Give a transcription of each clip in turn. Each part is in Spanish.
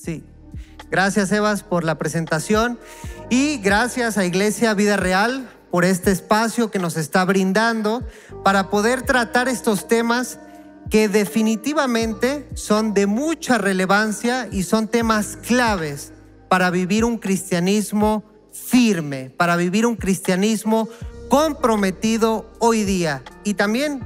Sí. Gracias, Evas, por la presentación y gracias a Iglesia Vida Real por este espacio que nos está brindando para poder tratar estos temas que definitivamente son de mucha relevancia y son temas claves para vivir un cristianismo firme, para vivir un cristianismo comprometido hoy día. Y también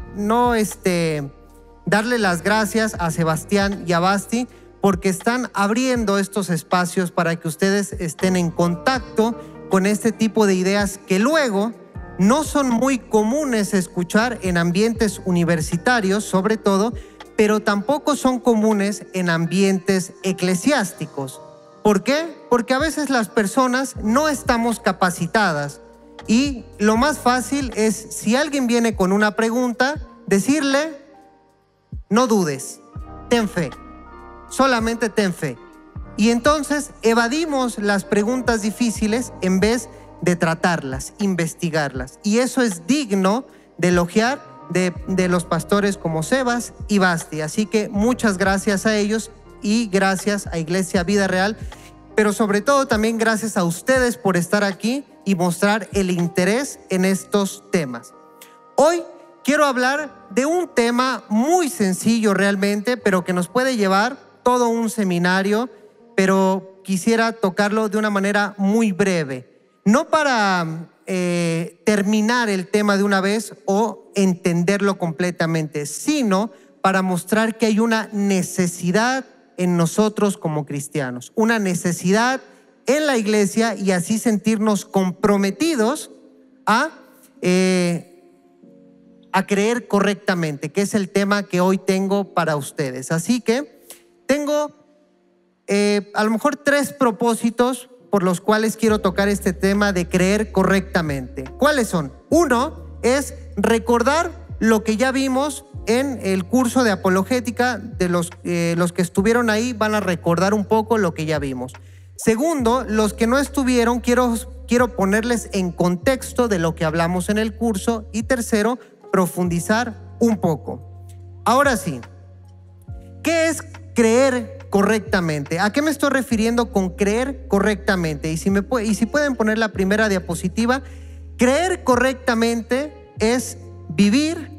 darle las gracias a Sebastián y a Basti porque están abriendo estos espacios para que ustedes estén en contacto con este tipo de ideas que luego no son muy comunes escuchar en ambientes universitarios, sobre todo, pero tampoco son comunes en ambientes eclesiásticos. ¿Por qué? Porque a veces las personas no estamos capacitadas y lo más fácil es, si alguien viene con una pregunta, decirle, no dudes, ten fe, solamente ten fe. Y entonces evadimos las preguntas difíciles en vez de tratarlas, investigarlas. Y eso es digno de elogiar de los pastores como Sebas y Basti. Así que muchas gracias a ellos y gracias a Iglesia Vida Real, pero sobre todo también gracias a ustedes por estar aquí y mostrar el interés en estos temas. Hoy quiero hablar de un tema muy sencillo realmente, pero que nos puede llevar todo un seminario, pero quisiera tocarlo de una manera muy breve. No para terminar el tema de una vez o entenderlo completamente, sino para mostrar que hay una necesidad en nosotros como cristianos, una necesidad en la iglesia y así sentirnos comprometidos a creer correctamente, que es el tema que hoy tengo para ustedes. Así que tengo a lo mejor 3 propósitos por los cuales quiero tocar este tema de creer correctamente. ¿Cuáles son? Uno es recordar lo que ya vimos en el curso de apologética. De los que estuvieron ahí van a recordar un poco lo que ya vimos. Segundo, los que no estuvieron, quiero ponerles en contexto de lo que hablamos en el curso. Y tercero, profundizar un poco. Ahora sí, ¿qué es creer correctamente? ¿A qué me estoy refiriendo con creer correctamente? Y si pueden poner la primera diapositiva. Creer correctamente es vivir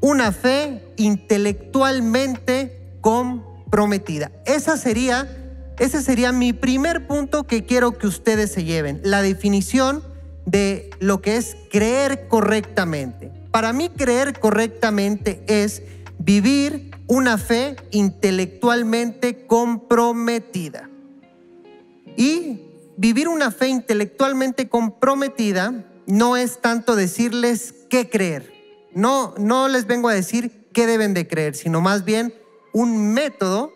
una fe intelectualmente comprometida. Ese sería mi primer punto que quiero que ustedes se lleven. La definición de lo que es creer correctamente. Para mí, creer correctamente es vivir una fe intelectualmente comprometida. Y vivir una fe intelectualmente comprometida no es tanto decirles qué creer. No les vengo a decir qué deben de creer, sino más bien un método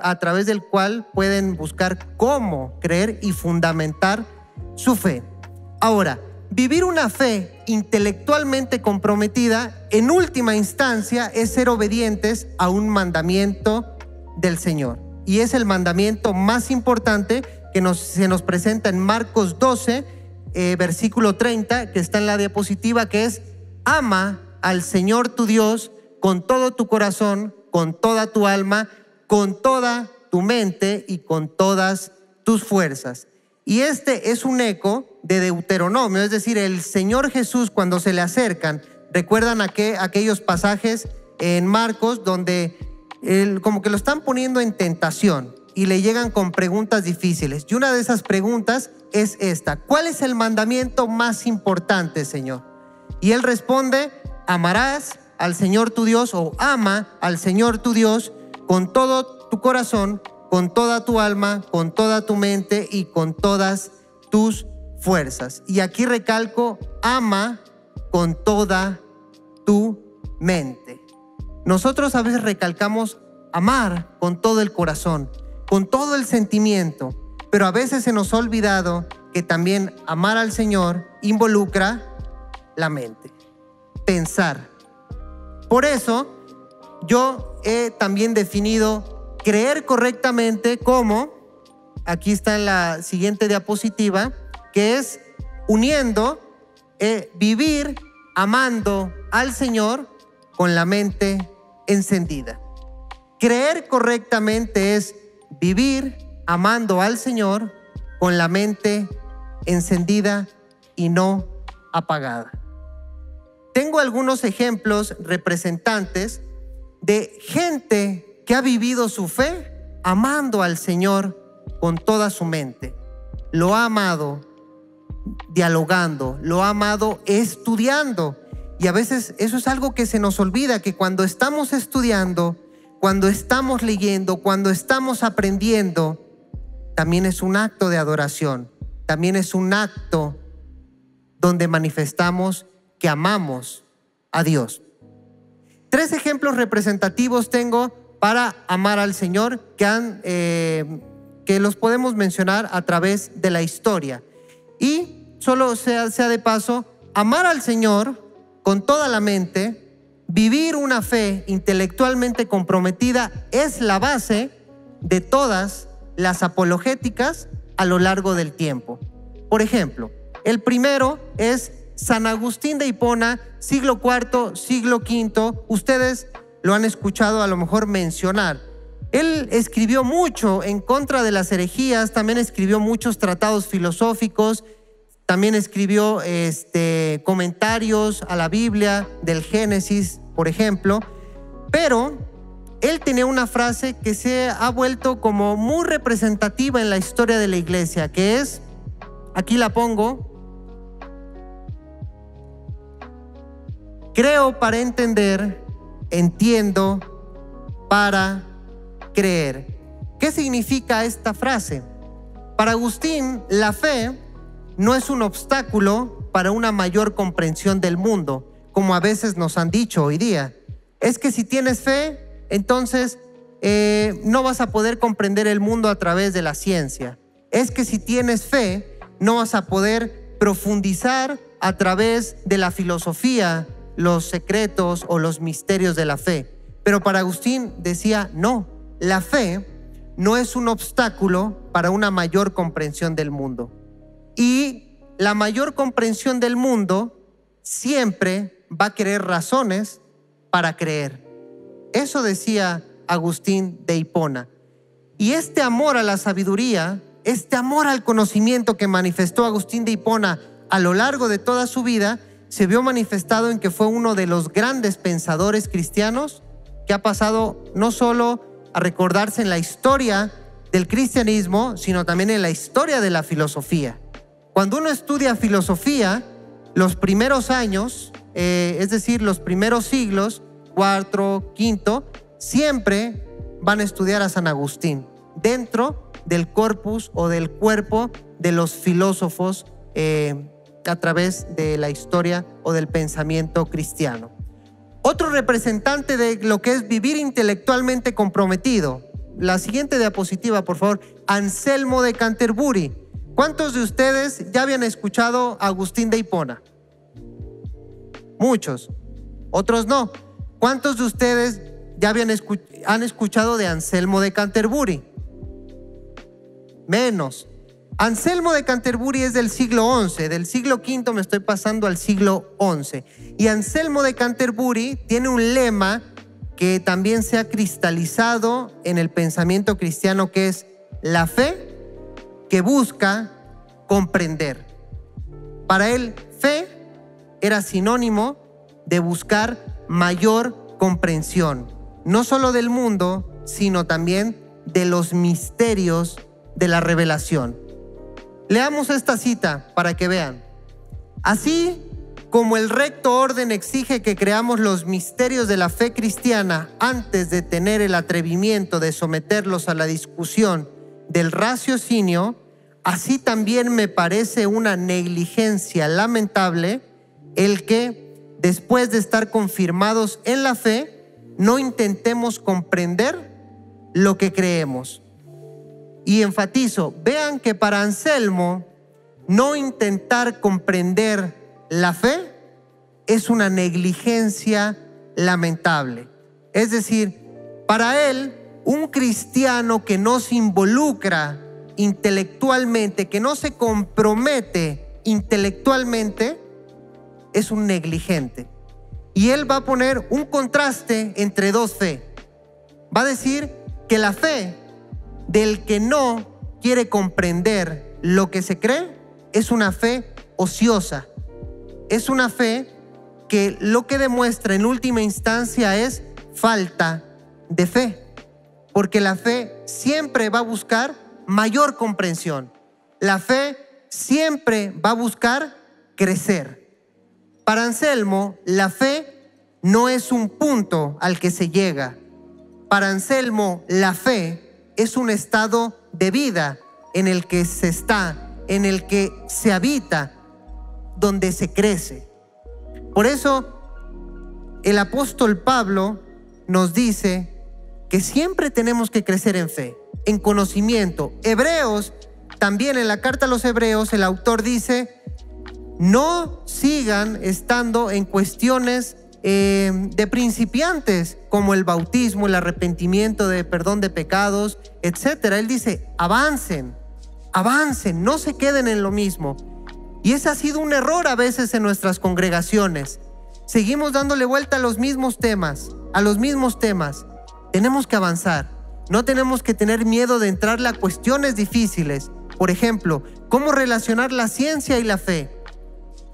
a través del cual pueden buscar cómo creer y fundamentar su fe. Ahora, vivir una fe intelectualmente comprometida, en última instancia, es ser obedientes a un mandamiento del Señor. Y es el mandamiento más importante que se nos presenta en Marcos 12, versículo 30, que está en la diapositiva, que es: ama al Señor tu Dios con todo tu corazón, con toda tu alma, con toda tu mente y con todas tus fuerzas. Y este es un eco de Deuteronomio, es decir, el Señor Jesús, cuando se le acercan, recuerdan aquellos pasajes en Marcos donde como que lo están poniendo en tentación y le llegan con preguntas difíciles. Y una de esas preguntas es esta: ¿cuál es el mandamiento más importante, Señor? Y él responde: amarás al Señor tu Dios, o ama al Señor tu Dios con todo tu corazón, con toda tu alma, con toda tu mente y con todas tus fuerzas. Y aquí recalco: ama con toda tu mente. Nosotros a veces recalcamos amar con todo el corazón, con todo el sentimiento, pero a veces se nos ha olvidado que también amar al Señor involucra la mente, pensar. Por eso yo he también definido creer correctamente como, aquí está en la siguiente diapositiva, que es uniendo vivir amando al Señor con la mente encendida. Creer correctamente es vivir amando al Señor con la mente encendida y no apagada. Tengo algunos ejemplos representantes de gente que ha vivido su fe amando al Señor con toda su mente. Lo ha amado dialogando, lo ha amado estudiando. Y a veces eso es algo que se nos olvida, que cuando estamos estudiando, cuando estamos leyendo, cuando estamos aprendiendo, también es un acto de adoración, también es un acto donde manifestamos que amamos a Dios. 3 ejemplos representativos tengo para amar al Señor que los podemos mencionar a través de la historia. Y solo sea de paso, amar al Señor con toda la mente, vivir una fe intelectualmente comprometida es la base de todas las apologéticas a lo largo del tiempo. Por ejemplo, el primero es San Agustín de Hipona, siglo IV, siglo V. Ustedes lo han escuchado a lo mejor mencionar. Él escribió mucho en contra de las herejías, también escribió muchos tratados filosóficos, también escribió comentarios a la Biblia, del Génesis, por ejemplo. Pero él tenía una frase que se ha vuelto como muy representativa en la historia de la iglesia, que es, aquí la pongo: creo para entender, entiendo para creer. ¿Qué significa esta frase? Para Agustín, la fe no es un obstáculo para una mayor comprensión del mundo, como a veces nos han dicho hoy día. Es que si tienes fe, entonces no vas a poder comprender el mundo a través de la ciencia. Es que si tienes fe, no vas a poder profundizar a través de la filosofía los secretos o los misterios de la fe. Pero para Agustín decía, no, la fe no es un obstáculo para una mayor comprensión del mundo. Y la mayor comprensión del mundo siempre va a querer razones para creer. Eso decía Agustín de Hipona. Y este amor a la sabiduría, este amor al conocimiento que manifestó Agustín de Hipona a lo largo de toda su vida, se vio manifestado en que fue uno de los grandes pensadores cristianos que ha pasado no solo a recordarse en la historia del cristianismo, sino también en la historia de la filosofía. Cuando uno estudia filosofía, los primeros años, es decir, los primeros siglos, IV, V, siempre van a estudiar a San Agustín dentro del corpus o del cuerpo de los filósofos a través de la historia o del pensamiento cristiano. Otro representante de lo que es vivir intelectualmente comprometido. La siguiente diapositiva, por favor. Anselmo de Canterbury. ¿Cuántos de ustedes ya habían escuchado a Agustín de Hipona? Muchos. Otros no. ¿Cuántos de ustedes ya han escuchado de Anselmo de Canterbury? Menos. Anselmo de Canterbury es del siglo XI. Del siglo V me estoy pasando al siglo XI. Y Anselmo de Canterbury tiene un lema que también se ha cristalizado en el pensamiento cristiano, que es la fe que busca comprender. Para él, fe era sinónimo de buscar mayor comprensión, no solo del mundo, sino también de los misterios de la revelación. Leamos esta cita para que vean. Así como el recto orden exige que creamos los misterios de la fe cristiana antes de tener el atrevimiento de someterlos a la discusión del raciocinio, así también me parece una negligencia lamentable el que, después de estar confirmados en la fe, no intentemos comprender lo que creemos. Y enfatizo, vean que para Anselmo, no intentar comprender la fe es una negligencia lamentable. Es decir, para él, un cristiano que no se involucra intelectualmente, que no se compromete intelectualmente, es un negligente. Y él va a poner un contraste entre dos fe. Va a decir que la fe del que no quiere comprender lo que se cree es una fe ociosa. Es una fe que lo que demuestra en última instancia es falta de fe. Porque la fe siempre va a buscar mayor comprensión. La fe siempre va a buscar crecer. Para Anselmo, la fe no es un punto al que se llega. Para Anselmo, la fe es un estado de vida en el que se está, en el que se habita, donde se crece. Por eso, el apóstol Pablo nos dice que siempre tenemos que crecer en fe, en conocimiento. Hebreos, también en la carta a los Hebreos, el autor dice: no sigan estando en cuestiones de principiantes, como el bautismo, el arrepentimiento de perdón de pecados, etc. Él dice: avancen, no se queden en lo mismo. Y ese ha sido un error a veces en nuestras congregaciones. Seguimos dándole vuelta a los mismos temas. Tenemos que avanzar. No tenemos que tener miedo de entrarle a cuestiones difíciles. Por ejemplo, ¿cómo relacionar la ciencia y la fe?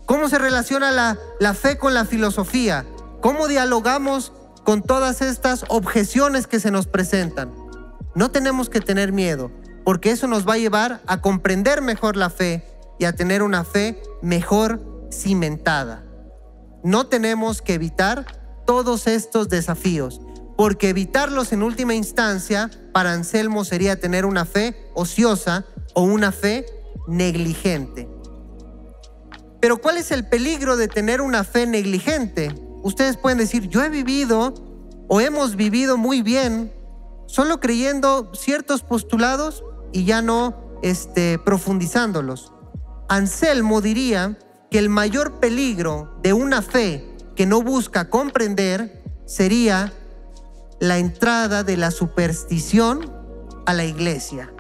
¿Cómo se relaciona la fe con la filosofía? ¿Cómo dialogamos con todas estas objeciones que se nos presentan? No tenemos que tener miedo, porque eso nos va a llevar a comprender mejor la fe y a tener una fe mejor cimentada. No tenemos que evitar todos estos desafíos, porque evitarlos en última instancia para Anselmo sería tener una fe ociosa o una fe negligente. Pero ¿cuál es el peligro de tener una fe negligente? Ustedes pueden decir: yo he vivido o hemos vivido muy bien solo creyendo ciertos postulados y ya no profundizándolos. Anselmo diría que el mayor peligro de una fe que no busca comprender sería la entrada de la superstición a la iglesia.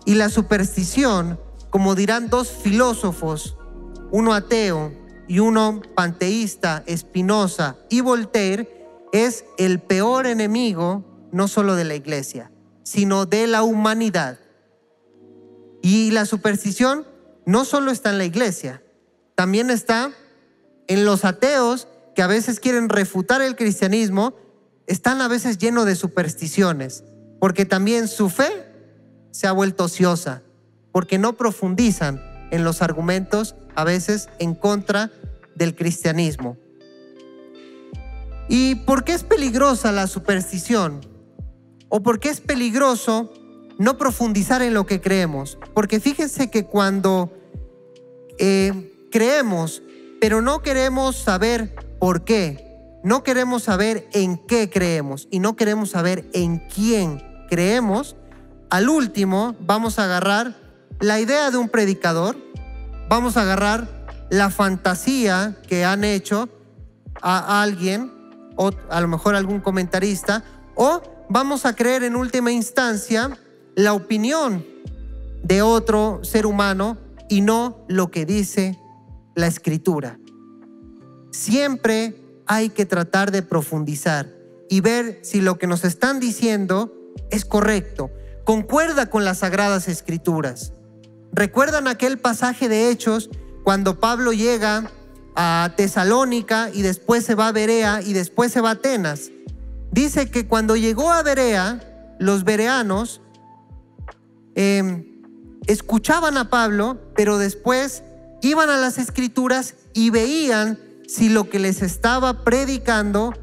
Y la superstición, como dirán dos filósofos, uno ateo y uno panteísta, Spinoza y Voltaire, es el peor enemigo no solo de la iglesia, sino de la humanidad. Y la superstición no solo está en la iglesia, también está en los ateos que a veces quieren refutar el cristianismo. Están a veces llenos de supersticiones, porque también su fe se ha vuelto ociosa, porque no profundizan en los argumentos a veces en contra del cristianismo. ¿Y por qué es peligrosa la superstición? ¿O por qué es peligroso no profundizar en lo que creemos? Porque fíjense que cuando creemos, pero no queremos saber por qué, no queremos saber en qué creemos y no queremos saber en quién creemos, al último vamos a agarrar la idea de un predicador, vamos a agarrar la fantasía que han hecho a alguien, o a lo mejor algún comentarista, o vamos a creer en última instancia la opinión de otro ser humano y no lo que dice la Escritura. Siempre hay que tratar de profundizar y ver si lo que nos están diciendo es correcto, concuerda con las Sagradas Escrituras. ¿Recuerdan aquel pasaje de Hechos cuando Pablo llega a Tesalónica y después se va a Berea y después se va a Atenas? Dice que cuando llegó a Berea, los bereanos escuchaban a Pablo, pero después iban a las Escrituras y veían si lo que les estaba predicando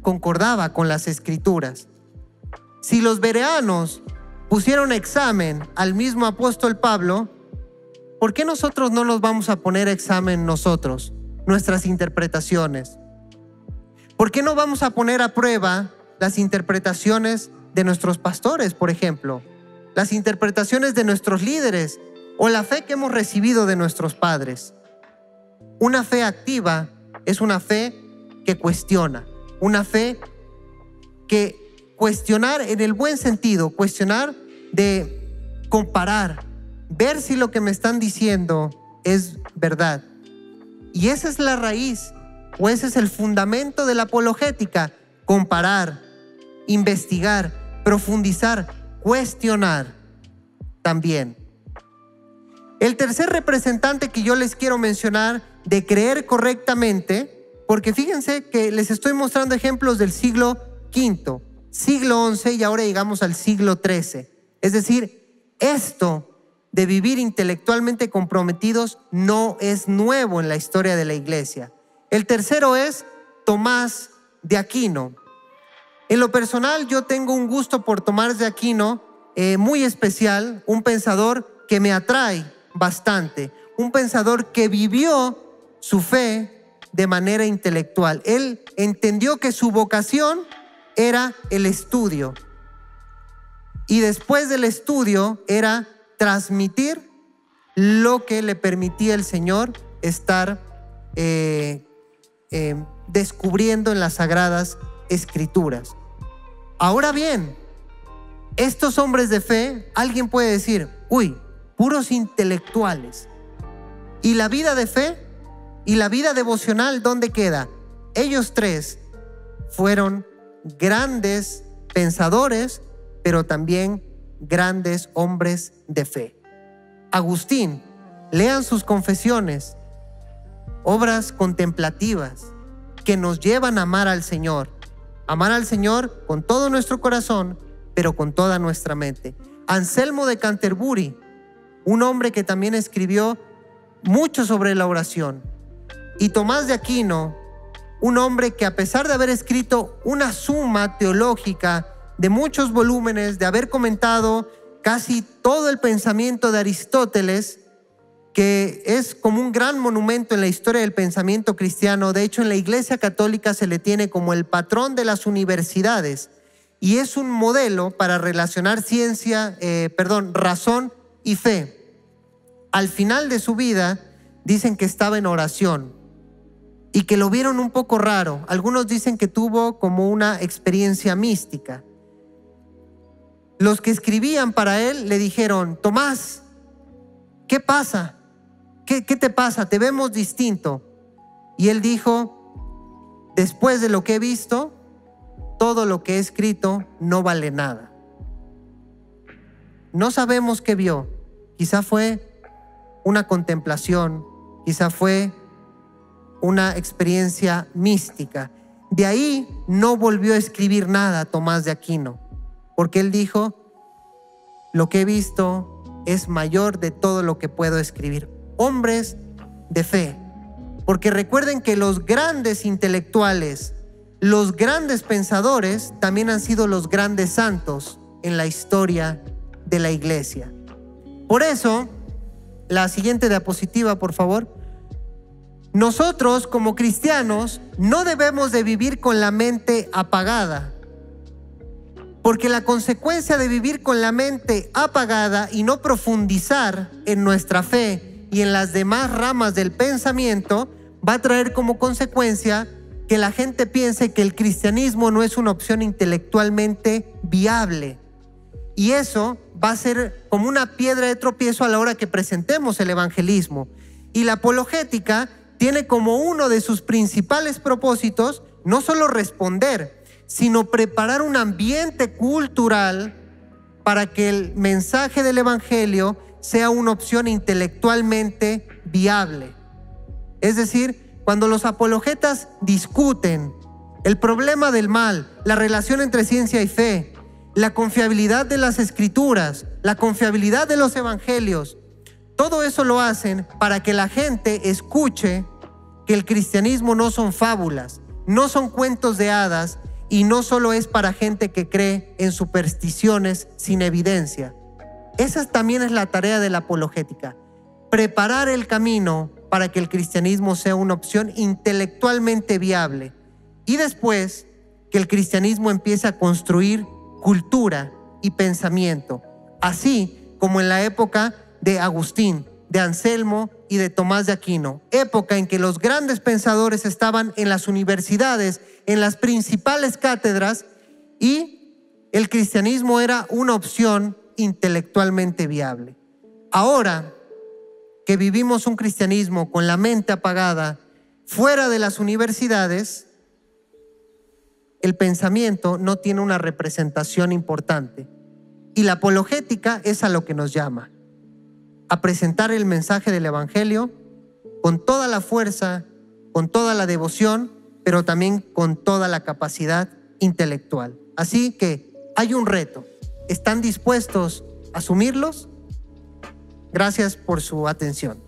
concordaba con las Escrituras. Si los bereanos pusieron examen al mismo apóstol Pablo, ¿por qué nosotros no nos vamos a poner examen nosotros, nuestras interpretaciones? ¿Por qué no vamos a poner a prueba las interpretaciones de nuestros pastores, por ejemplo? Las interpretaciones de nuestros líderes o la fe que hemos recibido de nuestros padres. Una fe activa es una fe que cuestiona, una fe que cuestionar en el buen sentido, cuestionar de comparar, ver si lo que me están diciendo es verdad. Y esa es la raíz, o ese es el fundamento de la apologética: comparar, investigar, profundizar, cuestionar. también. El tercer representante que yo les quiero mencionar de creer correctamente, porque fíjense que les estoy mostrando ejemplos del siglo V, siglo XI y ahora llegamos al siglo XIII. Es decir, esto de vivir intelectualmente comprometidos no es nuevo en la historia de la iglesia. El tercero es Tomás de Aquino. En lo personal, yo tengo un gusto por Tomás de Aquino muy especial, un pensador que me atrae bastante, un pensador que vivió su fe de manera intelectual. Él entendió que su vocación era el estudio y después del estudio era transmitir lo que le permitía el Señor estar descubriendo en las Sagradas Escrituras. Ahora bien, estos hombres de fe, alguien puede decir, uy, puros intelectuales. ¿Y la vida de fe? ¿Y la vida devocional dónde queda? Ellos tres fueron grandes pensadores, pero también grandes hombres de fe. Agustín, lean sus confesiones, obras contemplativas que nos llevan a amar al Señor con todo nuestro corazón, pero con toda nuestra mente. Anselmo de Canterbury, un hombre que también escribió mucho sobre la oración. Y Tomás de Aquino, un hombre que a pesar de haber escrito una suma teológica de muchos volúmenes, de haber comentado casi todo el pensamiento de Aristóteles, que es como un gran monumento en la historia del pensamiento cristiano. De hecho, en la Iglesia Católica se le tiene como el patrón de las universidades y es un modelo para relacionar razón y fe. Al final de su vida dicen que estaba en oración y que lo vieron un poco raro. Algunos dicen que tuvo como una experiencia mística. Los que escribían para él le dijeron, Tomás, ¿qué pasa? ¿Qué te pasa? Te vemos distinto. Y él dijo, después de lo que he visto, todo lo que he escrito no vale nada. No sabemos qué vio. Quizá fue una contemplación, quizá fue una experiencia mística. De ahí no volvió a escribir nada Tomás de Aquino, porque él dijo, lo que he visto es mayor de todo lo que puedo escribir. Hombres de fe, porque recuerden que los grandes intelectuales, los grandes pensadores también han sido los grandes santos en la historia de la iglesia. Por eso, la siguiente diapositiva, por favor. Nosotros como cristianos no debemos de vivir con la mente apagada, porque la consecuencia de vivir con la mente apagada y no profundizar en nuestra fe y en las demás ramas del pensamiento va a traer como consecuencia que la gente piense que el cristianismo no es una opción intelectualmente viable. Y eso va a ser como una piedra de tropiezo a la hora que presentemos el evangelismo. Y la apologética tiene como uno de sus principales propósitos no solo responder, sino preparar un ambiente cultural para que el mensaje del evangelio sea una opción intelectualmente viable. Es decir, cuando los apologetas discuten el problema del mal, la relación entre ciencia y fe, la confiabilidad de las escrituras, la confiabilidad de los evangelios, todo eso lo hacen para que la gente escuche que el cristianismo no son fábulas, no son cuentos de hadas y no solo es para gente que cree en supersticiones sin evidencia. Esa también es la tarea de la apologética, preparar el camino para que el cristianismo sea una opción intelectualmente viable y después que el cristianismo empiece a construir cultura y pensamiento, así como en la época de Agustín, de Anselmo y de Tomás de Aquino, época en que los grandes pensadores estaban en las universidades, en las principales cátedras y el cristianismo era una opción intelectualmente viable. Ahora que vivimos un cristianismo con la mente apagada, fuera de las universidades, el pensamiento no tiene una representación importante. Y la apologética es a lo que nos llama, a presentar el mensaje del Evangelio con toda la fuerza, con toda la devoción, pero también con toda la capacidad intelectual. Así que hay un reto. ¿Están dispuestos a asumirlos? Gracias por su atención.